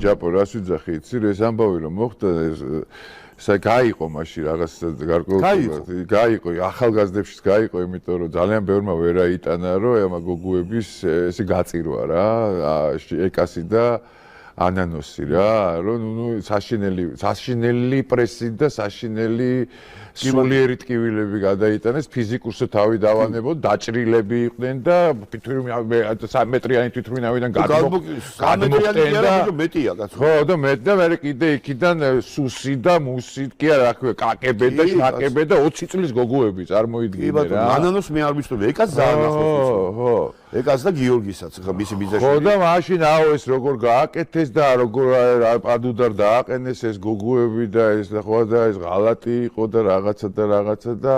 ჯაპო რას ვიძახი იცი ეს ამბავი რომ მოხდა ეს გაიყო მაშინ რაღაც გარკვეულწილად გაიყო ახალგაზრდებშიც გაიყო იმიტომ რომ ძალიან ბევრმა ვერ აიტანა რომ ამა გოგუების ესე გაწირვა რა ეკასი და ანანოსი რა რომ ნუ საშინელი პრესი და საშინელი სულიერი ტკივილები გადაიტანეს ფიზიკურსო თავი დავანებოდ დაჭრილები იყვნენ და 3 მეტრიანი თვითმფრინავიდან გადმოხდნენ და მეტია კაცო ხო და მეტ და მე კიდე იქიდან სუსი და მუსი კი არა რა ქვია კაკებე და შაკებე და 20 წლის გოგუები წარმოიდგინე რა ანანოს მე არ ვიცნობ ეკას ძალიან ახლოს ხო ეკას და გიორგისაც ხა მისი ბიძაშვილი ხო და მაშინ აო ეს როგორ გააკეთეს და როგორ ადუდარ დააყენეს ეს გოგუები და ეს ხო და ეს ღალატი იყო და რაღაცა და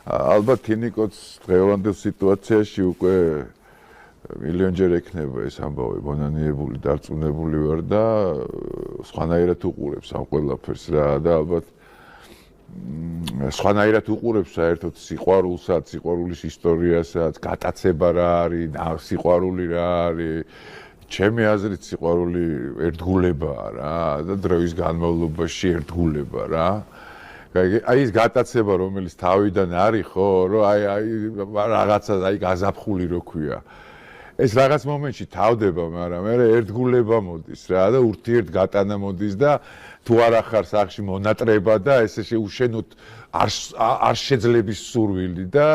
ალბათ თინიკოც დღევანდელ სიტუაციაში უკვე მილიონჯერ ექნება ეს ამბავი მონანიებული დარწმუნებული ვარ და სხვანაირად უყურებს ამ ყველაფერს რა და ალბათ სხვანაირად უყურებს საერთოდ სიყვარულსაც, სიყვარულის ისტორიასაც, გატაცება რა არის, სიყვარული რა არის. ჩემი აზრით სიყვარული ერთგულებაა რა და დროის განმავლობაში ერთგულება რა. აი ეს გატაცება რომელიც თავიდან არის ხო, რომ აი რაღაცა აი გაზაფხული რო ქვია. ეს რაღაც მომენტში თავდება, მაგრამ მე ერთგულება მოდის რა და ურთიერთ გატანა მოდის და თუ არა ხარ სახში მონატრება და ესე შეუშენოთ არ შეძლების სურვილი და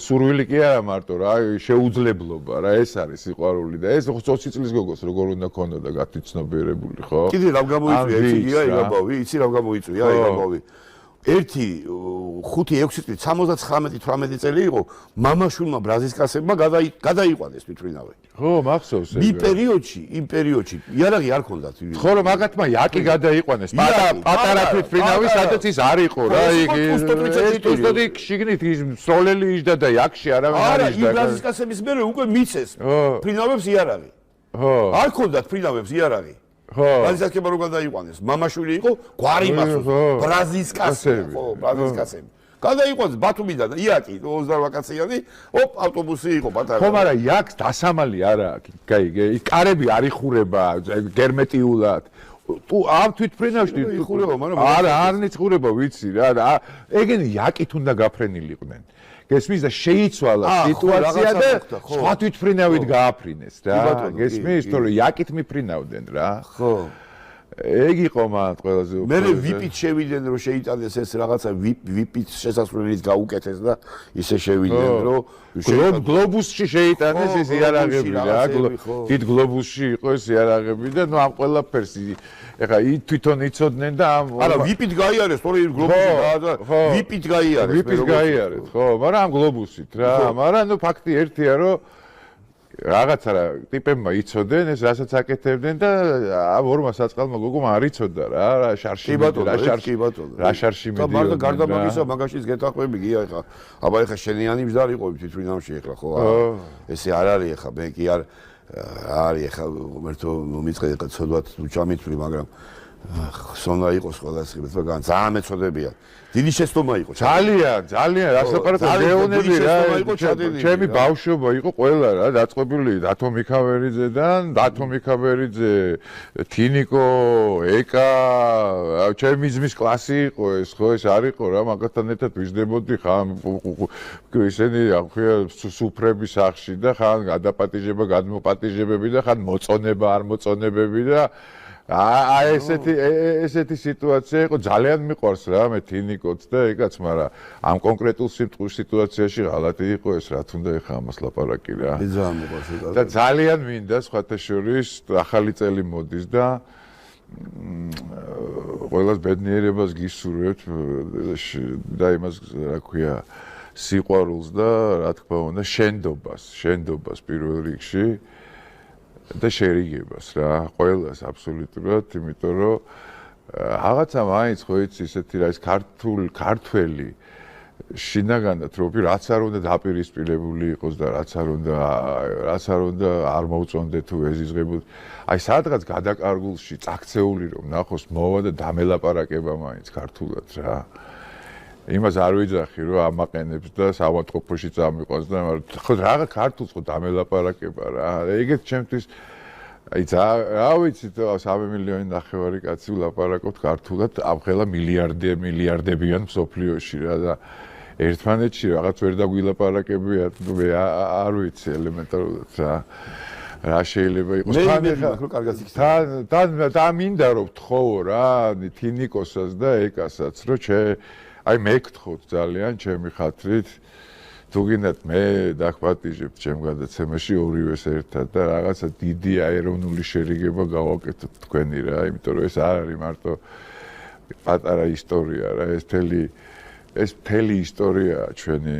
სურვილი კი არა მარტო რა შეუძლებლობა რა ეს არის სიყვარული და ეს 20 წლის გოგოს როგორ უნდა ქონოდა გათიცნობიერებული ხო კიდე რა გამოიწვია იცი აი ამბავი იცი რა გამოიწვია აი ამბავი 1-5-6 წელი 79-18 წელი იყო მამაშვილმა ბრაზისკაცებმა გადაიყვანეს თვითმფრინავი ხო მახსოვს იმ პერიოდში იარაღი არ ქონდათ ხო რომ მაგათმა იაკი გადაიყვანეს პატარა თვითმფრინავი სადაც ის არ იყო რა იგი უსტოდი შიგნით ის სროლელი იჯდა და იაკში არავინ არ იჯდა იმ ბრაზისკაცების მერე უკვე მიცეს თვითმფრინავებს იარაღი ხო არ ქონდათ თვითმფრინავებს იარაღი ხო ბრაზისკაცებმა რო გადაიყვანეს მამაშვილი იყო გვარი მასოს ბრაზისკაცები ხო ბრაზისკაცები გადაიყვანეს ბათუმიდან იაკი 28 კაციანი ოპ ავტობუსი იყო პატარა ხო მაგრამ იაკს დასამალი არა აი კარები არ იხურება გერმეტიულად თუ ამ თვითმფრინავში იხურება მაგრამ არა არ ნიშურება ვიცი რა ეგენი იაკით უნდა გაფრენილიყვნენ გესმის და შეიცვალა სიტუაცია და სხვა თვითმფრინავით გააფრინეს რა გესმის თორე იაკით მიფრინავდნენ რა ხო ეგ იყო მან ყველაზე უფრო მე ვიპით შევიდნენ რომ შეიტანეს ეს რაღაცა ვიპით შესასვლელით გაუკეთეს და ისე შევიდნენ რომ გლობუსში შეიტანეს ეს იარაღები რა დიდ გლობუსში იყო ეს იარაღები და ნუ ამ ყველაფერს ეხა თვითონ იცოდნენ და ამ არა ვიპით გაიარეს თორე გლობუსი ვიპით გაიარეს ხო მაგრამ ამ გლობუსით რა მაგრამ ნუ ფაქტი ერთია რომ რაღაცა რა ტიპებმა იცოდნენ ეს რასაც აკეთებდნენ და ამ ორმა საწყალმა გოგომ არ იცოდა რა შარში რა შარში მიდიოდა და მარდა გარდა მაგისა მაგაშიც გეთაყვები გია ეხა აბა ეხა შენიანი მზარ იყო თვითმფრინავში ეხლა ხო ესე არ არის ეხა მე კი არ არის ეხა მერტო მომიწყე ეხა ცოდვათ ჩამიწვი მაგრამ სონა იყოს ყველასხივეთ მაგრამ ძალიან მეწოდებია დიდი შეცდომა იყო ძალიან რას ლაპარაკობ გეონები რა ჩემი ბავშვობა იყო ყველა რა დაწყებული დათო მიქავერიძედან დათო მიქავერიძე თინიკო ეკა ჩემი ძმის კლასი იყო ეს ხო ეს არ იყო რა მაგათთან ერთად ვიждდებოდი ხან ისინი აქვია სუფრების სახში და ხან გადაპატიჟება გადმოპატიჟებები და ხან მოწონება არ მოწონებები და აი ესეთი სიტუაცია იყო ძალიან მიყვარს რა მე თინიკოც და ეკაც მაგრამ ამ კონკრეტულ სიტუაციაში ღალატი იყო ეს რა თუნდა ეხა ამას ლაპარაკი რა ძალიან მიყვარს ეკაც და ძალიან მინდა სხვათა შორის ახალი წელი მოდის და ყველას ბედნიერებას გისურვებთ და იმას რა ქვია სიყვარულს და რა თქმა უნდა შენდობას პირველ რიგში და შერიგებას რა ყველას აბსოლუტურად იმიტომ რომ რაღაცა მაინც ხო იცი ისეთი რა ის ქართველი შინაგანად რომ რაც არ უნდა დაპირისპირებული იყოს და რაც არ უნდა არ მოუწონდე თუ ეზიზღებოდ აი სადღაც გადაკარგულში წაქცეული რომ ნახოს მოვა და დამელაპარაკება მაინც ქართულად რა იმას არ ვიძახი რომ ამაყენებს და საავადმყოფოში წამიყვანს და ხო რაღაც ქართულს ხო დამელაპარაკება რა ეგეთ ჩემთვის აი რა ვიცი 3 მილიონი ნახევარი კაცი ვლაპარაკობთ ქართულად, ამხელა მილიარდებიან მსოფლიოში რა და ერთმანეთში რაღაც ვერ დაგვილაპარაკებიათ, მე არ ვიცი ელემენტარულად რა შეიძლება იყოს. თან მინდა რომ ვთხოვო რა, თინიკოსაც და ეკასაც, რომ აი მე გთხოვთ ძალიან ჩემი ხათრით თუ გინდათ მე დაგპატიჟებთ ჩემ გადაცემაში ორივეს ერთად და რაღაცა დიდი ეროვნული შერიგება გავაკეთოთ თქვენი რა, იმიტომ რომ ეს არ არის მარტო პატარა ისტორია რა, ეს მთელი ისტორიაა ჩვენი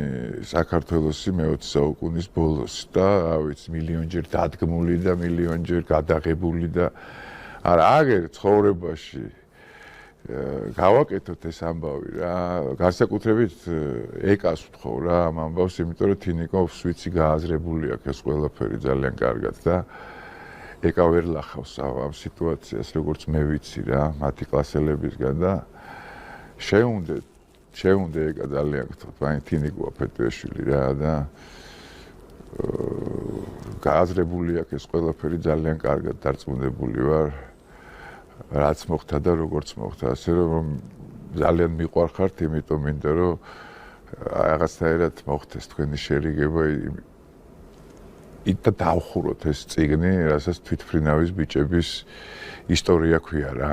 საქართველოსი მე-20 საუკუნის ბოლოს და რა ვიცი მილიონჯერ დადგმული და მილიონჯერ გადაღებული და არა აგერ ცხოვრებაში გავაკეთოთ ეს ამბავი რა, განსაკუთრებით ეკას ვთხოვ რა ამ ამბავს, იმიტომ რომ თინიკოს ვიცი გააზრებული აქვს ეს ყველაფერი ძალიან კარგად და ეკა ვერ ლახავს ამ სიტუაციას, როგორც მე ვიცი რა, მათი კლასელებისგან და შეუნდე ეკა ძალიან გთხოვთ, მაინც თინიკოა ფეტუეშვილი რა და გააზრებული აქვს ეს ყველაფერი ძალიან კარგად დარწმუნებული ვარ. რაც მოხდა და როგორც მოხდა, ასე რომ ძალიან მიყვარხართ, იმიტომ მინდა რომ რაღაცნაირად მოხდეს თქვენი შერიგება და დავხუროთ ეს წიგნი, რასაც თვითმფრინავის ბიჭების ისტორია ქვია რა.